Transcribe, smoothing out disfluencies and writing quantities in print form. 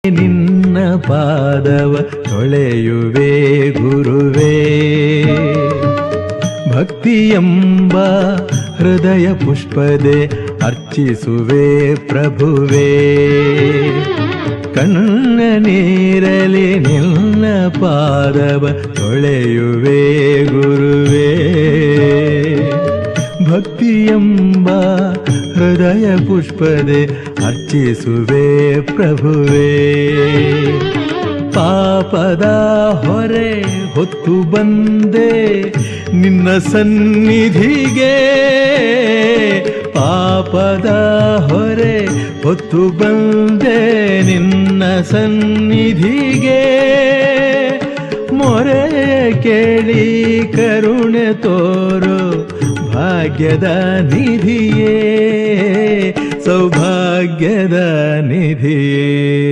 ನಿನ್ನ ಪಾದವ ತೊಳೆಯುವೆ ಗುರುವೇ. ಭಕ್ತಿಯೆಂಬ ಹೃದಯ ಪುಷ್ಪದೆ ಅರ್ಚಿಸುವೆ ಪ್ರಭುವೇ. ಕಣ್ಣ ನೀರಲಿ ನಿನ್ನ ಪಾದವ ತೊಳೆಯುವೆ ಗುರುವೇ. ಭಕ್ತಿಯೆಂಬ ಹೃದಯ ಪುಷ್ಪದೆ ಅರ್ಚಿಸುವೆ ಪ್ರಭುವೇ. ಪಾಪದ ಹೊರೆ ಹೊತ್ತು ಬಂದೆ ನಿನ್ನ ಸನ್ನಿಧಿಗೆ. ಪಾಪದ ಹೊರೆ ಹೊತ್ತು ಬಂದೆ ನಿನ್ನ ಸನ್ನಿಧಿಗೆ. ಮೊರೆ ಕೇಳಿ ಕರುಣೆ ತೋರು ಭಾಗ್ಯದ ನಿಧಿಯೇ, ಸೌಭಾಗ್ಯದ ನಿಧಿಯೇ.